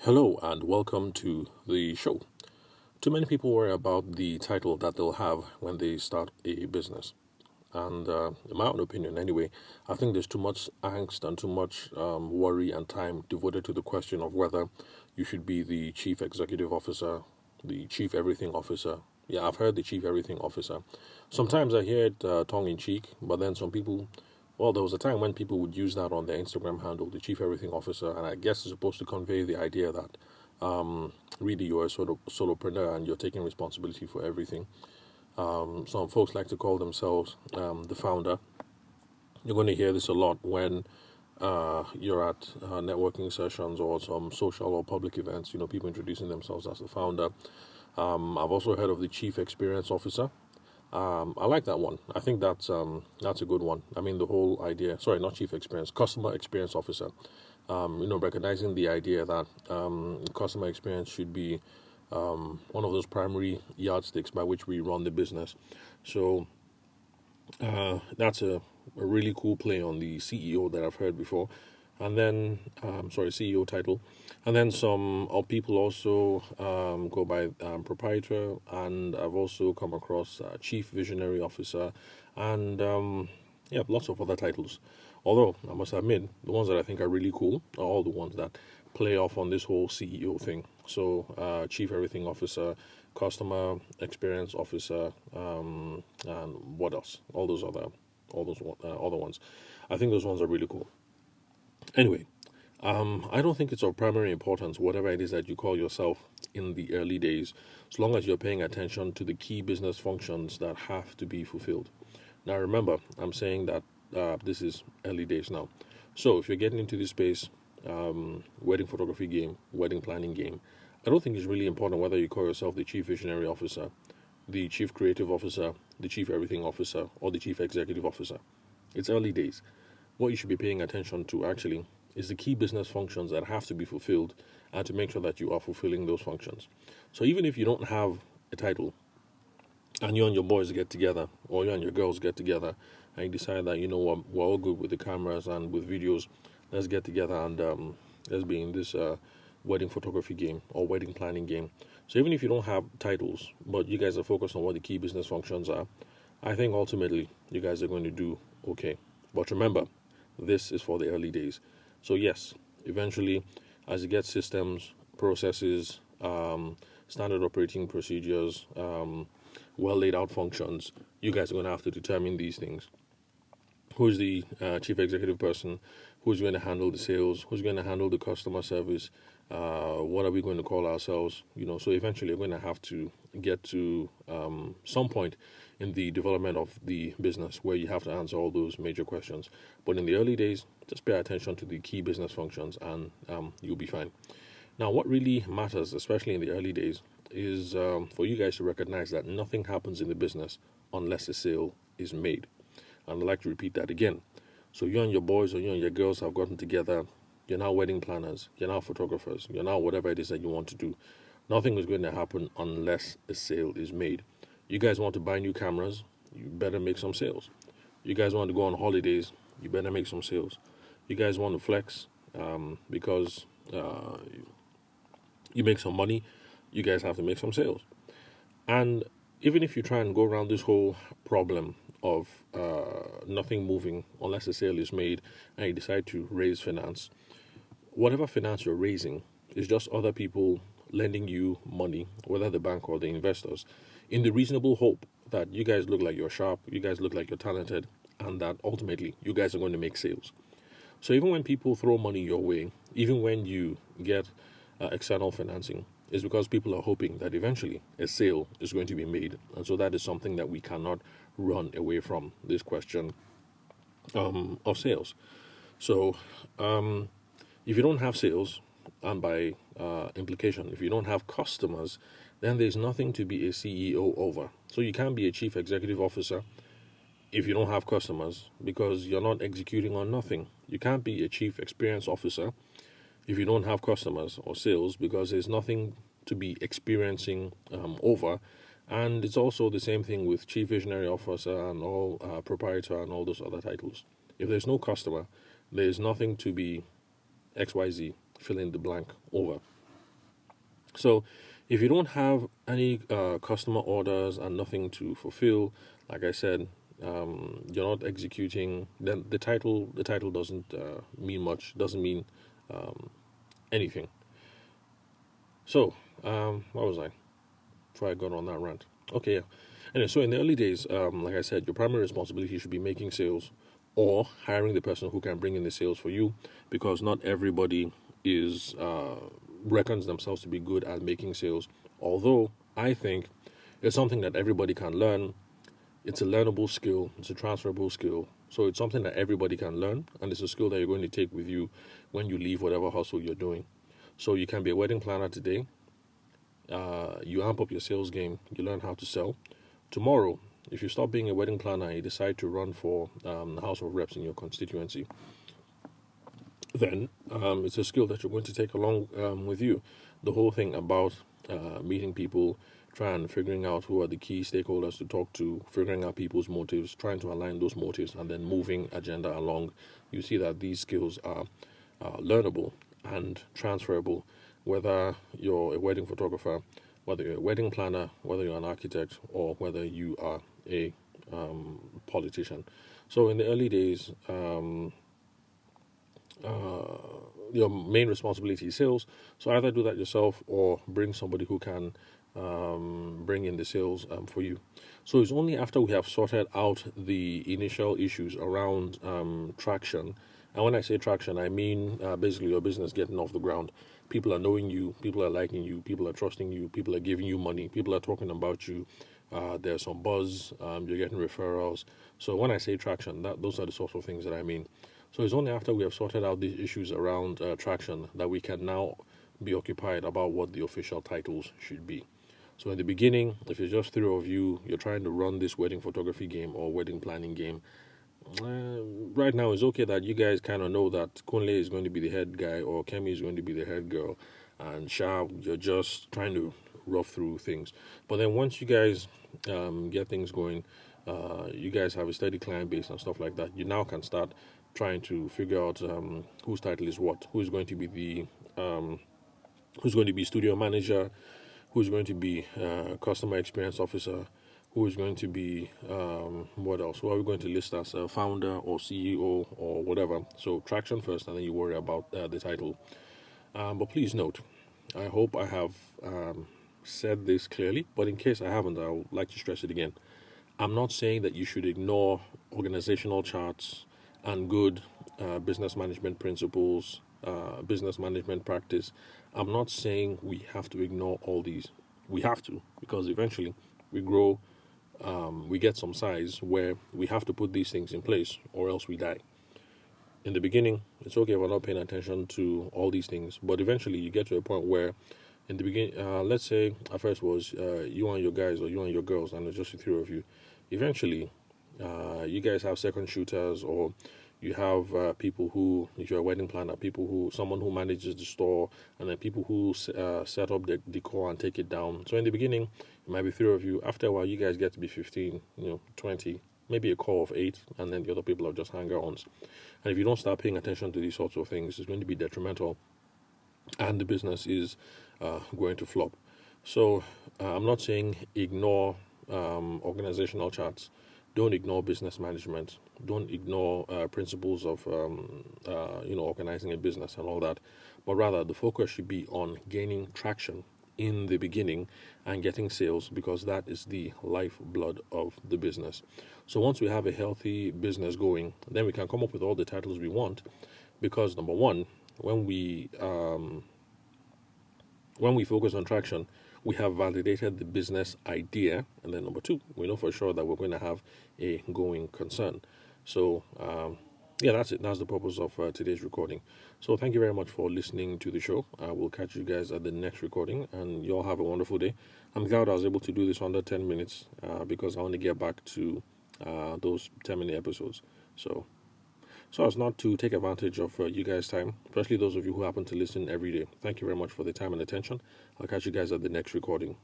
Hello and welcome to the show. Too many people worry about the title that they'll have when they start a business. And in my own opinion, anyway, I think there's too much angst and too much worry and time devoted to the question of whether you should be the chief executive officer, the chief everything officer. Yeah, I've heard the chief everything officer. Sometimes I hear it tongue in cheek, but then some people, well, there was a time when people would use that on their Instagram handle, the chief everything officer, and I guess it's supposed to convey the idea that really you're a sort of solopreneur and you're taking responsibility for everything. Some folks like to call themselves the founder. You're going to hear this a lot when you're at networking sessions or some social or public events. People introducing themselves as the founder. I've also heard of the chief experience officer. I like that one. I think that's a good one. I mean, the whole idea. Sorry, not chief experience, customer experience officer. Recognizing the idea that customer experience should be one of those primary yardsticks by which we run the business. So that's a really cool play on the CEO that I've heard before. And then, CEO title. And then some people also go by proprietor. And I've also come across chief visionary officer and, lots of other titles. Although, I must admit, the ones that I think are really cool are all the ones that play off on this whole CEO thing. So, chief everything officer, customer experience officer, and what else? All those other ones. I think those ones are really cool. Anyway, I don't think it's of primary importance, whatever it is that you call yourself in the early days, as long as you're paying attention to the key business functions that have to be fulfilled. Now, remember, I'm saying that this is early days now. So, if you're getting into this space, wedding photography game, wedding planning game, I don't think it's really important whether you call yourself the chief visionary officer, the chief creative officer, the chief everything officer, or the chief executive officer. It's early days. What you should be paying attention to actually is the key business functions that have to be fulfilled and to make sure that you are fulfilling those functions. So even if you don't have a title and you and your boys get together or you and your girls get together and you decide that, we're all good with the cameras and with videos, let's get together and let's be in this wedding photography game or wedding planning game. So even if you don't have titles, but you guys are focused on what the key business functions are, I think ultimately you guys are going to do okay. But remember, this is for the early days. So yes, eventually, as you get systems, processes, standard operating procedures, well laid out functions, you guys are going to have to determine these things. Who's the chief executive person? Who's going to handle the sales? Who's going to handle the customer service? What are we going to call ourselves? So eventually you're going to have to get to some point in the development of the business where you have to answer all those major questions. But in the early days, just pay attention to the key business functions and you'll be fine. Now, what really matters, especially in the early days, is for you guys to recognize that nothing happens in the business unless a sale is made. And I'd like to repeat that again. So you and your boys or you and your girls have gotten together. You're now wedding planners. You're now photographers. You're now whatever it is that you want to do. Nothing is going to happen unless a sale is made. You guys want to buy new cameras, you better make some sales. You guys want to go on holidays, you better make some sales. You guys want to flex because you make some money, you guys have to make some sales. And even if you try and go around this whole problem of nothing moving unless a sale is made and you decide to raise finance, whatever finance you're raising is just other people lending you money, whether the bank or the investors, in the reasonable hope that you guys look like you're sharp, you guys look like you're talented, and that ultimately you guys are going to make sales. So even when people throw money your way, even when you get external financing, it's because people are hoping that eventually a sale is going to be made. And so that is something that we cannot run away from, this question of sales. So if you don't have sales, and by implication, if you don't have customers, then there's nothing to be a CEO over. So you can't be a chief executive officer if you don't have customers because you're not executing on nothing. You can't be a chief experience officer if you don't have customers or sales because there's nothing to be experiencing over. And it's also the same thing with chief visionary officer and all proprietor and all those other titles. If there's no customer, there's nothing to be XYZ, fill in the blank, over. So if you don't have any customer orders and nothing to fulfill, like I said, you're not executing, then the title doesn't mean much, doesn't mean anything. So what was I before I got on that rant? Okay, yeah. Anyway, so in the early days, like I said, your primary responsibility should be making sales or hiring the person who can bring in the sales for you, because not everybody is reckons themselves to be good at making sales. Although I think it's something that everybody can learn. It's a learnable skill. It's a transferable skill. So it's something that everybody can learn, and it's a skill that you're going to take with you when you leave whatever hustle you're doing. So you can be a wedding planner today. You amp up your sales game. You learn how to sell. Tomorrow, if you stop being a wedding planner and you decide to run for the House of Reps in your constituency, then it's a skill that you're going to take along with you. The whole thing about meeting people, trying figuring out who are the key stakeholders to talk to, figuring out people's motives, trying to align those motives, and then moving agenda along. You see that these skills are learnable and transferable, whether you're a wedding photographer, whether you're a wedding planner, whether you're an architect, or whether you are a politician. So in the early days, your main responsibility is sales. So either do that yourself or bring somebody who can bring in the sales for you. So it's only after we have sorted out the initial issues around traction. And when I say traction, I mean basically your business getting off the ground. People are knowing you, people are liking you, people are trusting you, people are giving you money, people are talking about you. There's some buzz, you're getting referrals. So when I say traction, those are the sorts of things that I mean. So it's only after we have sorted out these issues around traction that we can now be occupied about what the official titles should be. So in the beginning, if it's just three of you, you're trying to run this wedding photography game or wedding planning game. Right now, it's okay that you guys kind of know that Kunle is going to be the head guy or Kemi is going to be the head girl, and Sha, you're just trying to rough through things. But then once you guys get things going, you guys have a steady client base and stuff like that. You now can start trying to figure out whose title is what, who's going to be who's going to be studio manager, who's going to be customer experience officer, who is going to be what else? Who are we going to list as a founder or CEO or whatever? So traction first, and then you worry about the title. But please note, I hope I have said this clearly, but in case I haven't, I would like to stress it again. I'm not saying that you should ignore organizational charts and good business management principles, business management practice. I'm not saying we have to ignore all these. We have to, because eventually we grow, we get some size where we have to put these things in place or else we die. In the beginning, it's okay if we're not paying attention to all these things, but eventually you get to a point where in the beginning, let's say at first was you and your guys or you and your girls, and it's just the three of you. Eventually, you guys have second shooters, or you have people who, if you're a wedding planner, someone who manages the store, and then people who set up the decor and take it down. So in the beginning, it might be three of you. After a while, you guys get to be 15, 20, maybe a core of 8, and then the other people are just hanger-ons. And if you don't start paying attention to these sorts of things, it's going to be detrimental, and the business is going to flop. So I'm not saying ignore organizational charts. Don't ignore business management. Don't ignore principles of organizing a business and all that. But rather, the focus should be on gaining traction in the beginning and getting sales, because that is the lifeblood of the business. So once we have a healthy business going, then we can come up with all the titles we want, because number one, when we focus on traction, we have validated the business idea, and then number two, we know for sure that we're going to have a going concern. So that's it. That's the purpose of today's recording. So thank you very much for listening to the show. I will catch you guys at the next recording, and you all have a wonderful day. I'm glad I was able to do this under 10 minutes because I want to get back to those 10-minute episodes. So as not to take advantage of you guys' time, especially those of you who happen to listen every day. Thank you very much for the time and attention. I'll catch you guys at the next recording.